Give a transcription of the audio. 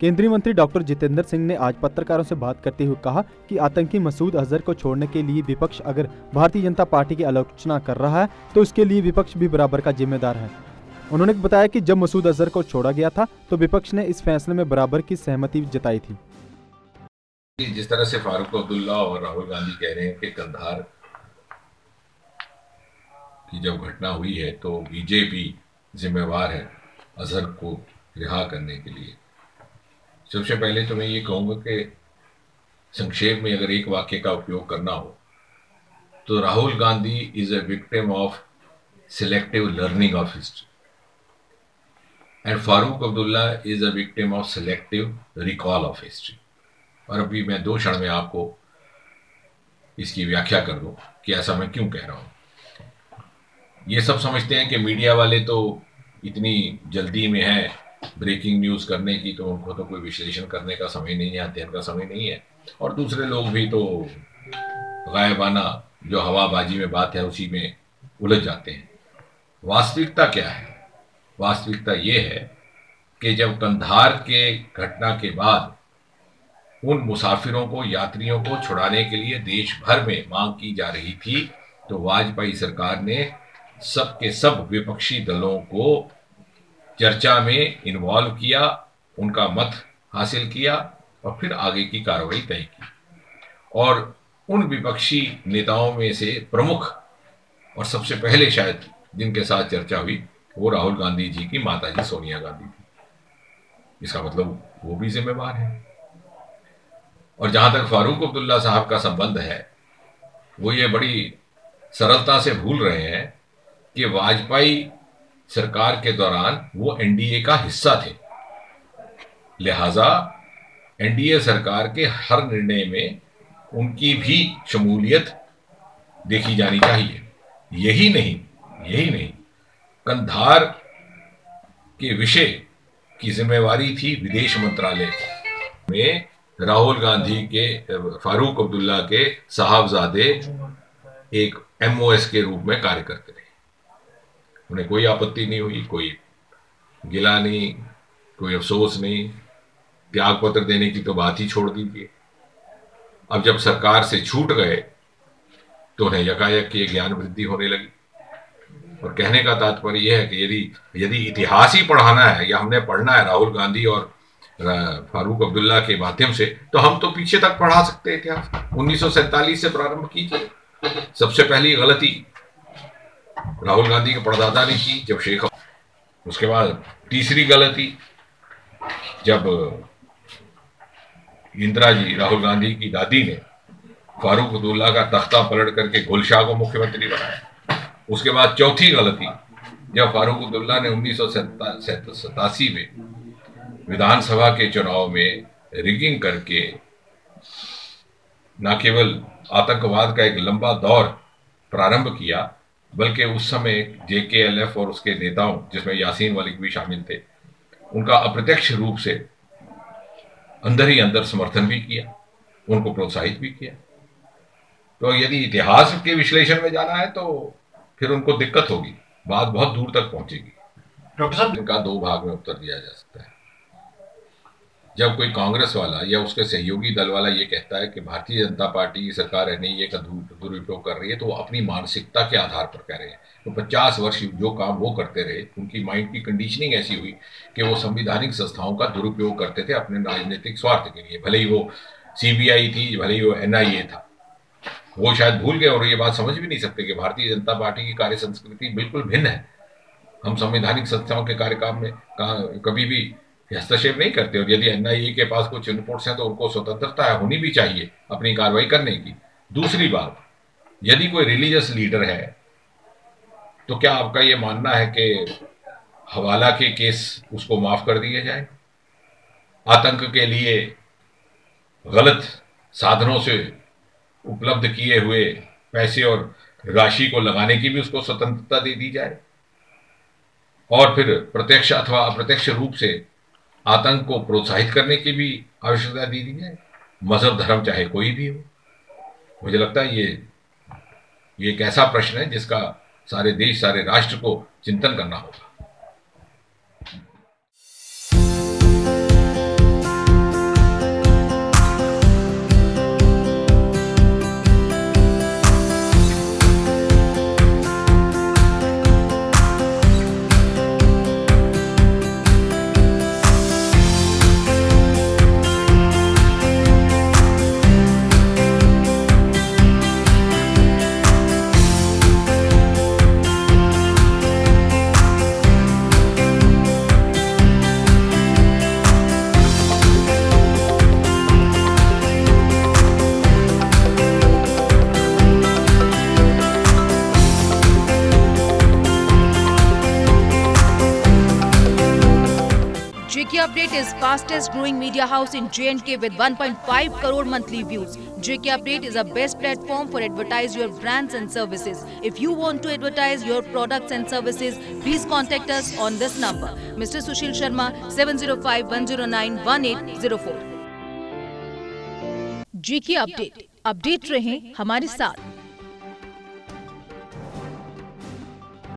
केंद्रीय मंत्री डॉक्टर जितेंद्र सिंह ने आज पत्रकारों से बात करते हुए कहा कि आतंकी मसूद अजहर को छोड़ने के लिए विपक्ष अगर भारतीय जनता पार्टी की आलोचना कर रहा है तो इसके लिए विपक्ष भी बराबर का जिम्मेदार है। उन्होंने बताया कि जब मसूद अजहर को छोड़ा गया था तो विपक्ष ने इस फैसले में बराबर की सहमति जताई थी। जिस तरह से फारूक अब्दुल्ला और राहुल गांधी कह रहे हैं कि कंधार की जब घटना हुई है तो बीजेपी जिम्मेवार है अजहर को रिहा करने के लिए, सबसे पहले तो मैं ये कहूँगा कि संक्षेप में अगर एक वाक्य का उपयोग करना हो तो Rahul Gandhi is a victim of selective learning of history and Farooq Abdullah is a victim of selective recall of history. और अभी मैं 2 क्षण में आपको इसकी व्याख्या कर दूं कि ऐसा मैं क्यों कह रहा हूं। ये सब समझते हैं कि मीडिया वाले तो इतनी जल्दी में है ब्रेकिंग न्यूज करने की, तो उनको तो कोई विश्लेषण करने का समय नहीं है, अध्ययन का समय नहीं है, और दूसरे लोग भी तो गायबाना जो हवाबाजी में बात है उसी में उलझ जाते हैं। वास्तविकता क्या है? वास्तविकता ये है कि जब कंधार के घटना के बाद उन मुसाफिरों को, यात्रियों को छुड़ाने के लिए देश भर में मांग की जा रही थी तो वाजपेयी सरकार ने सबके सब विपक्षी दलों को चर्चा में इन्वॉल्व किया, उनका मत हासिल किया और फिर आगे की कार्रवाई तय की। और उन विपक्षी नेताओं में से प्रमुख और सबसे पहले शायद जिनके साथ चर्चा हुई वो राहुल गांधी जी की माताजी सोनिया गांधी थी। इसका मतलब वो भी जिम्मेवार है। और जहां तक फारूक अब्दुल्ला साहब का संबंध है, वो ये बड़ी सरलता से भूल रहे हैं कि वाजपेयी सरकार के दौरान वो एनडीए का हिस्सा थे, लिहाजा एनडीए सरकार के हर निर्णय में उनकी भी शमूलियत देखी जानी चाहिए। यही नहीं, कंधार के विषय की जिम्मेवारी थी विदेश मंत्रालय में राहुल गांधी के, फारूक अब्दुल्ला के साहबजादे एक एमओएस के रूप में कार्य करते रहे। उन्हें कोई आपत्ति नहीं हुई, कोई गिला नहीं, कोई अफसोस नहीं, त्याग पत्र देने की तो बात ही छोड़ दीजिए। अब जब सरकार से छूट गए तो उन्हें यकायक की ज्ञान वृद्धि होने लगी। और कहने का तात्पर्य यह है कि यदि इतिहास ही पढ़ाना है या हमने पढ़ना है राहुल गांधी और फारूक अब्दुल्ला के माध्यम से, तो हम तो पीछे तक पढ़ा सकते हैं इतिहास। 1947 से प्रारंभ कीजिए। सबसे पहली गलती राहुल गांधी के परदादा ने की जब शेख, उसके बाद तीसरी गलती जब इंदिरा जी, राहुल गांधी की दादी, ने फारूक अब्दुल्ला का तख्ता पलट करके गुलशाह को मुख्यमंत्री बनाया। उसके बाद चौथी गलती जब फारूक अब्दुल्ला ने 1987 में विधानसभा के चुनाव में रिगिंग करके न केवल आतंकवाद का एक लंबा दौर प्रारंभ किया, बल्कि उस समय जेकेएलएफ और उसके नेताओं, जिसमें यासीन मलिक भी शामिल थे, उनका अप्रत्यक्ष रूप से अंदर ही अंदर समर्थन भी किया, उनको प्रोत्साहित भी किया। तो यदि इतिहास के विश्लेषण में जाना है तो फिर उनको दिक्कत होगी, बात बहुत दूर तक पहुंचेगी। डॉक्टर साहब, इनका 2 भाग में उत्तर दिया जा सकता है। जब कोई कांग्रेस वाला या उसके सहयोगी दल वाला ये कहता है कि भारतीय जनता पार्टी की सरकार एनआईए का दुरुपयोग कर रही है, तो वो अपनी मानसिकता के आधार पर कह रहे हैं। तो 50 वर्ष जो काम वो करते रहे, उनकी माइंड की कंडीशनिंग ऐसी हुई कि वो संवैधानिक संस्थाओं का दुरुपयोग करते थे अपने राजनीतिक स्वार्थ के लिए। भले ही वो सीबीआई थी, भले ही वो एनआईए था, वो शायद भूल गए और ये बात समझ भी नहीं सकते कि भारतीय जनता पार्टी की कार्य संस्कृति बिल्कुल भिन्न है। हम संवैधानिक संस्थाओं के कार्यकाल में कभी भी हस्तक्षेप नहीं करते, और यदि एनआईए के पास कुछ इनपुट्स हैं तो उनको स्वतंत्रता होनी भी चाहिए अपनी कार्रवाई करने की। दूसरी बात, यदि कोई रिलीजियस लीडर है तो क्या आपका ये मानना है कि हवाला के केस उसको माफ कर दिए जाए? आतंक के लिए गलत साधनों से उपलब्ध किए हुए पैसे और राशि को लगाने की भी उसको स्वतंत्रता दे दी जाए? और फिर प्रत्यक्ष अथवा अप्रत्यक्ष रूप से आतंक को प्रोत्साहित करने की भी आवश्यकता दी जाए, मजहब धर्म चाहे कोई भी हो? मुझे लगता है ये एक ऐसा प्रश्न है जिसका सारे देश, सारे राष्ट्र को चिंतन करना होगा। JK Update is fastest growing media house in J&K with 1.5 crore monthly views. JK Update is a best platform for advertise your brands and services. If you want to advertise your products and services, please contact us on this number. Mr. Sushil Sharma, 705-109-1804. JK Update. Update रहें हमारे साथ।